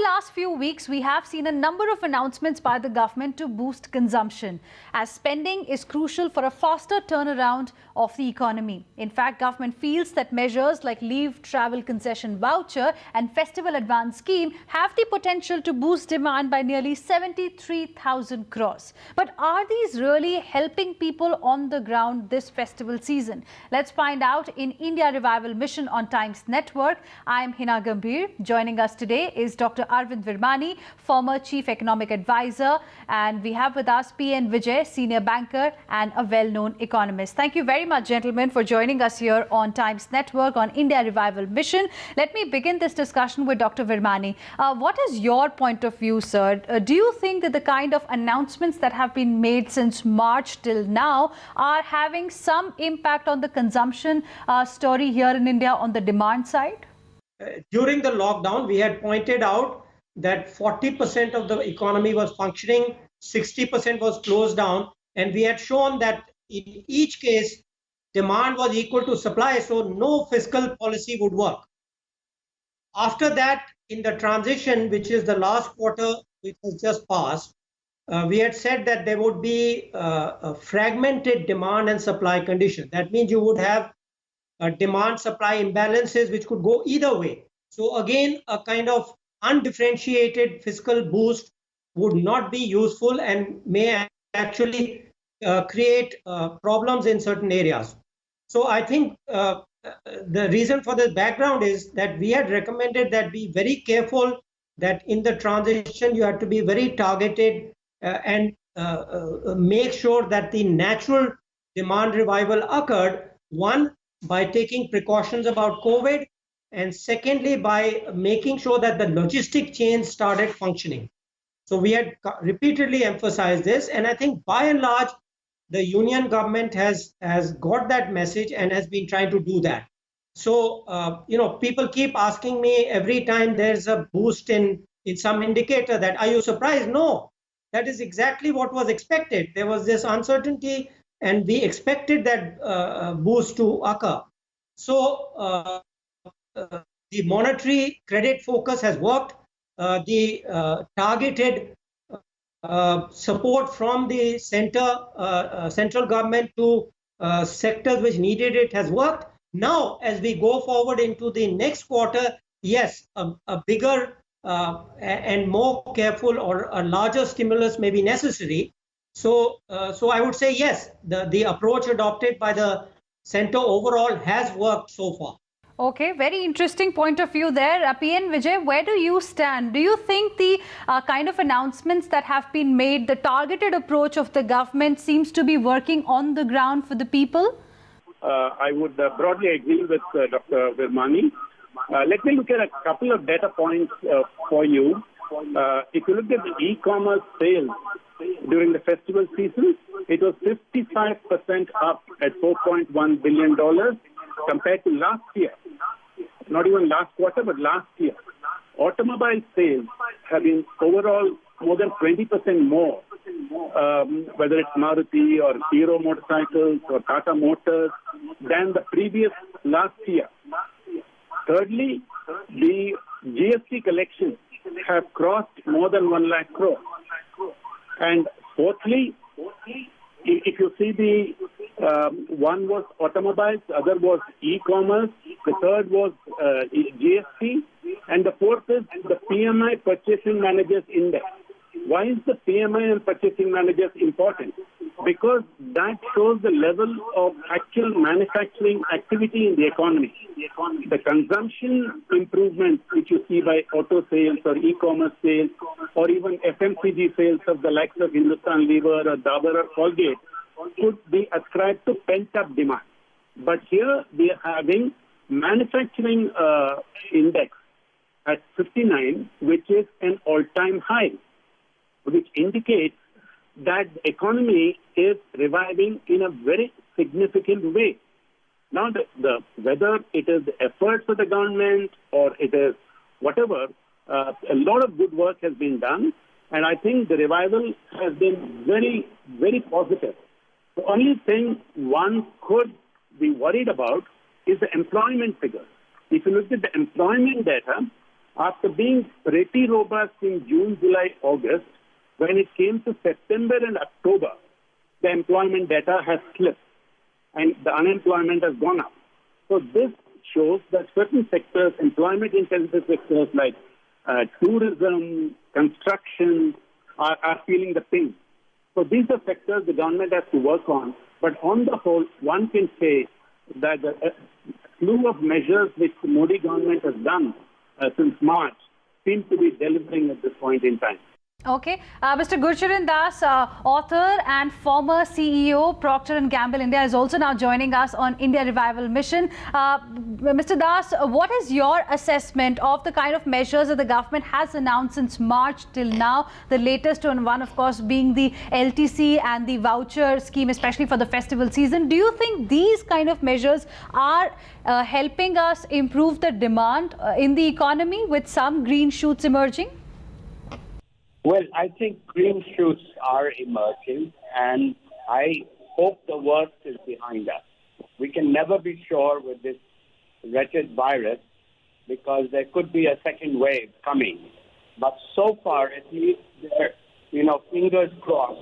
the last few weeks, we have seen a number of announcements by the government to boost consumption, as spending is crucial for a faster turnaround of the economy. In fact, government feels that measures like leave travel concession voucher and festival advance scheme have the potential to boost demand by nearly 73,000 crores. But are these really helping people on the ground this festival season? Let's find out in India Revival Mission on Times Network. I am Hina Gambhir. Joining us today is Dr. Arvind Virmani, former Chief Economic Advisor, and we have with us Vijay, Senior Banker and a well-known economist. Thank you very much, gentlemen, for joining us here on Times Network on India Revival Mission. Let me begin this discussion with Dr. Virmani. What is your point of view, sir? Do you think that the kind of announcements that have been made since March till now are having some impact on the consumption story here in India on the demand side? During the lockdown, we had pointed out that 40% of the economy was functioning, 60% was closed down, and we had shown that in each case, demand was equal to supply, so no fiscal policy would work. After that, in the transition, which is the last quarter which has just passed, we had said that there would be a fragmented demand and supply condition. That means you would have demand-supply imbalances which could go either way. So again, a kind of undifferentiated fiscal boost would not be useful and may actually create problems in certain areas. So I think the reason for this background is that we had recommended that be very careful that in the transition you have to be very targeted and make sure that the natural demand revival occurred, one, by taking precautions about COVID, and secondly, by making sure that the logistic chain started functioning. So we had repeatedly emphasized this, and I think by and large, the union government has got that message and has been trying to do that. So, people keep asking me every time there's a boost in some indicator that, are you surprised? No, that is exactly what was expected. There was this uncertainty and we expected that boost to occur. So the monetary credit focus has worked. The targeted support from the central government to sectors which needed it has worked. Now, as we go forward into the next quarter, yes, a bigger and more careful or a larger stimulus may be necessary. So I would say yes, the approach adopted by the center overall has worked so far. Okay, very interesting point of view there. Vijay, where do you stand? Do you think the kind of announcements that have been made, the targeted approach of the government seems to be working on the ground for the people? I would broadly agree with Dr. Virmani. Let me look at a couple of data points for you. If you look at the e-commerce sales during the festival season, it was 55% up at $4.1 billion compared to last year. Not even last quarter, but last year. Automobile sales have been overall more than 20% more, whether it's Maruti or Hero motorcycles or Tata Motors, than the previous last year. Thirdly, the GST collections have crossed more than 1 lakh crore. And fourthly, if you see the one was automobiles, the other was e-commerce, the third was GST, and the fourth is the PMI Purchasing Managers Index. Why is the PMI and Purchasing Managers important? Because that shows the level of actual manufacturing activity in the economy. The consumption improvements which you see by auto sales or e-commerce sales or even FMCG sales of the likes of Hindustan Lever or Dabur or Colgate could be ascribed to pent-up demand. But here we are having manufacturing index at 59, which is an all-time high, which indicates that the economy is reviving in a very significant way. Now, whether it is the efforts of the government or it is whatever, a lot of good work has been done, and I think the revival has been very, very positive. The only thing one could be worried about is the employment figures. If you look at the employment data, After being pretty robust in June, July, August, when it came to September and October, the employment data has slipped and the unemployment has gone up. So this shows that certain sectors, employment-intensive sectors like tourism, construction, are feeling the pinch. So these are sectors the government has to work on. But on the whole, one can say that the slew of measures which the Modi government has done since March seem to be delivering at this point in time. Okay. Mr. Gurcharan Das, author and former CEO, Procter & Gamble India, is also now joining us on India Revival Mission. Mr. Das, what is your assessment of the kind of measures that the government has announced since March till now? The latest one, of course, being the LTC and the voucher scheme, especially for the festival season. Do you think these kind of measures are helping us improve the demand in the economy with some green shoots emerging? Well, I think green shoots are emerging, and I hope the worst is behind us. We can never be sure with this wretched virus because there could be a second wave coming. But so far, at least, fingers crossed,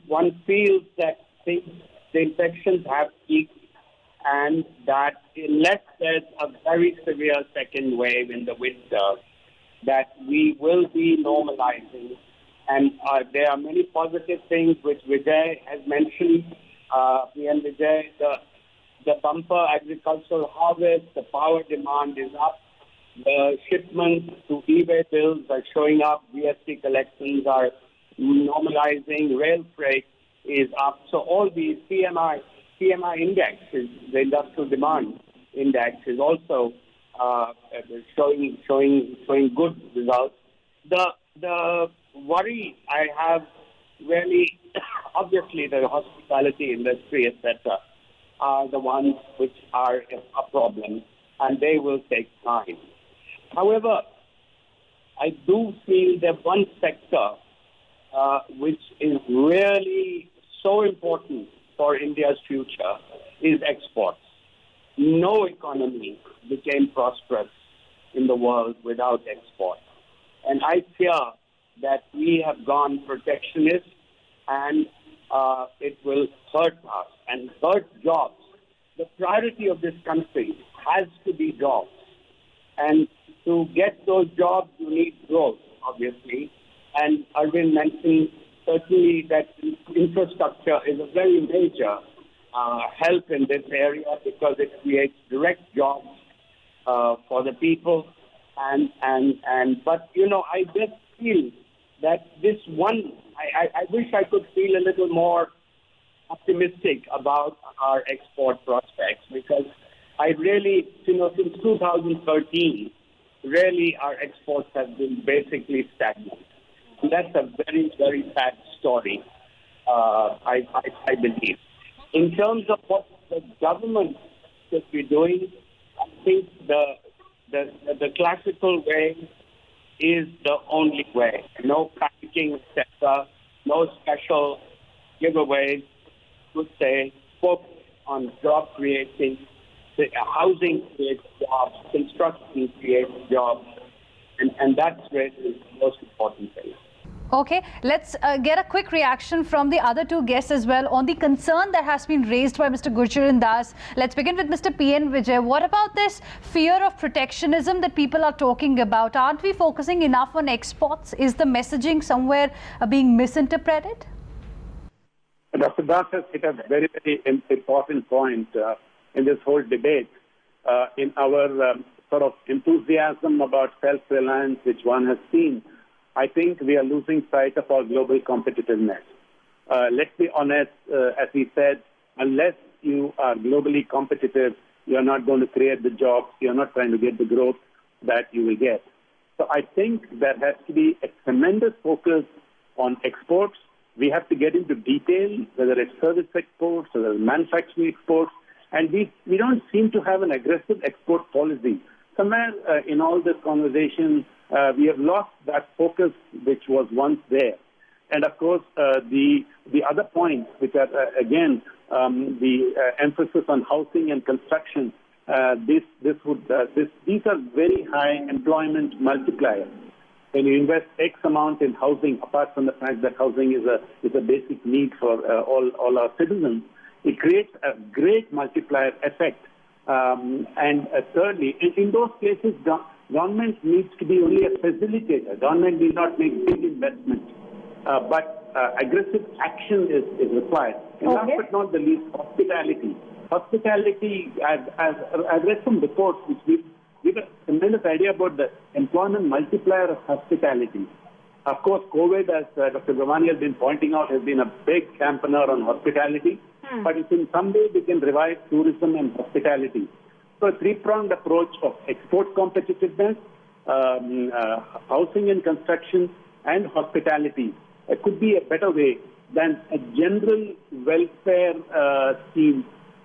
one feels that the infections have peaked and that unless there's a very severe second wave in the winter, that we will be normalizing. And there are many positive things which Vijay has mentioned. PM Vijay, the bumper agricultural harvest, the power demand is up. The shipments to eBay bills are showing up. GST collections are normalizing. Rail freight is up. So all these PMI index, the industrial demand index, is also showing good results. The worry I have really, obviously, the hospitality industry, etc., are the ones which are a problem, and they will take time. However, I do feel that one sector which is really so important for India's future is exports. No economy became prosperous in the world without export. And I fear that we have gone protectionist and it will hurt us and hurt jobs. The priority of this country has to be jobs. And to get those jobs, you need growth, obviously. And Arvind mentioned certainly that infrastructure is a very major help in this area because it creates direct jobs for the people. But I just feel that this one, I wish I could feel a little more optimistic about our export prospects because I really, since 2013, really our exports have been basically stagnant. And that's a very, very sad story, I believe. In terms of what the government should be doing, I think the classical way is the only way. No packaging, etc., no special giveaways. Would say focus on job creating, housing creates jobs, construction creates jobs, and that's really the most important thing. Okay, let's get a quick reaction from the other two guests as well on the concern that has been raised by Mr. Gurcharan Das. Let's begin with Mr. P.N. Vijay. What about this fear of protectionism that people are talking about? Aren't we focusing enough on exports? Is the messaging somewhere being misinterpreted? Dr. Das has hit a very, very important point in this whole debate. In our sort of enthusiasm about self-reliance, which one has seen, I think we are losing sight of our global competitiveness. Let's be honest, as he said, unless you are globally competitive, you're not going to create the jobs, you're not trying to get the growth that you will get. So I think there has to be a tremendous focus on exports. We have to get into detail, whether it's service exports, whether it's manufacturing exports, and we don't seem to have an aggressive export policy. Somewhere in all this conversation, we have lost that focus which was once there. And of course, the other points, which are again the emphasis on housing and construction, these are very high employment multipliers. When you invest X amount in housing, apart from the fact that housing is a basic need for all our citizens, it creates a great multiplier effect. And thirdly, in those cases, government needs to be only a facilitator. Government need not make big investments, but aggressive action is required. And last but not the least, hospitality. Hospitality, I've read some reports which give a tremendous idea about the employment multiplier of hospitality. Of course, COVID, as Dr. Virmani has been pointing out, has been a big dampener on hospitality. But if in some way we can revive tourism and hospitality. So a three-pronged approach of export competitiveness, housing and construction, and hospitality could be a better way than a general welfare scheme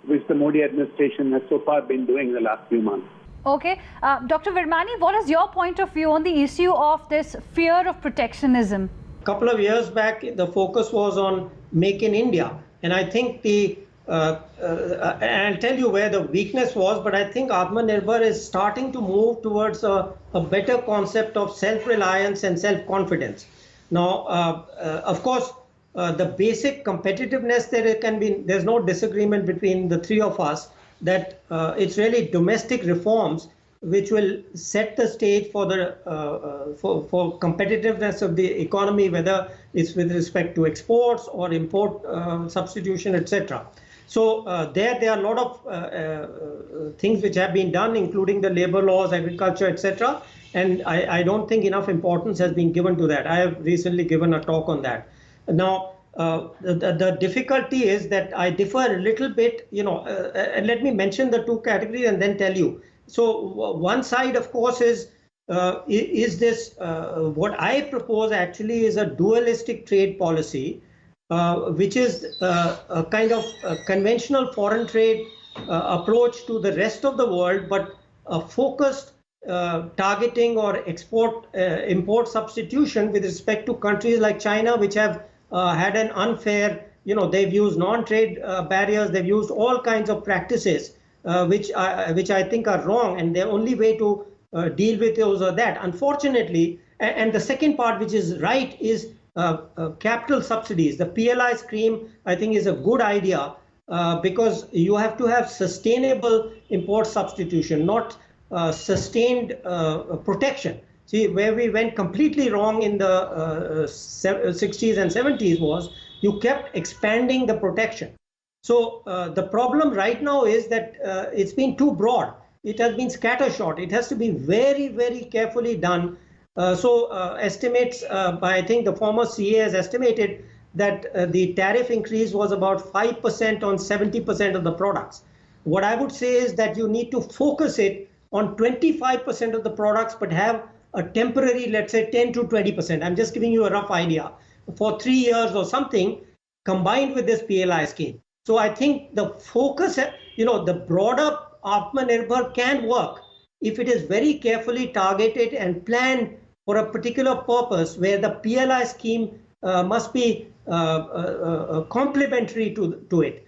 which the Modi administration has so far been doing in the last few months. Okay. Dr. Virmani, what is your point of view on the issue of this fear of protectionism? A couple of years back, the focus was on Make in India. And I think and I'll tell you where the weakness was, but I think Atmanirbhar is starting to move towards a better concept of self-reliance and self-confidence. Now, of course, the basic competitiveness there's no disagreement between the three of us that it's really domestic reforms which will set the stage for the for competitiveness of the economy, whether it's with respect to exports or import substitution, etc. So there are a lot of things which have been done, including the labor laws, agriculture, etc. And I don't think enough importance has been given to that. I have recently given a talk on that. Now, the difficulty is that I differ a little bit, and let me mention the two categories and then tell you. So one side, of course, is this what I propose actually is a dualistic trade policy, which is a kind of a conventional foreign trade approach to the rest of the world, but a focused targeting or import substitution with respect to countries like China, which have had an unfair, they've used non-trade barriers, they've used all kinds of practices which I think are wrong, and the only way to deal with those are that. Unfortunately, and the second part which is right is capital subsidies. The PLI scheme, I think, is a good idea because you have to have sustainable import substitution, not sustained protection. See, where we went completely wrong in the 60s and 70s was you kept expanding the protection. So the problem right now is that it's been too broad. It has been scattershot. It has to be very, very carefully done. Estimates by, I think the former CA has estimated that the tariff increase was about 5% on 70% of the products. What I would say is that you need to focus it on 25% of the products, but have a temporary, let's say 10 to 20%. I'm just giving you a rough idea for 3 years or something combined with this PLI scheme. So I think the focus, the broader Atmanirbhar can work if it is very carefully targeted and planned for a particular purpose where the PLI scheme must be complementary to it.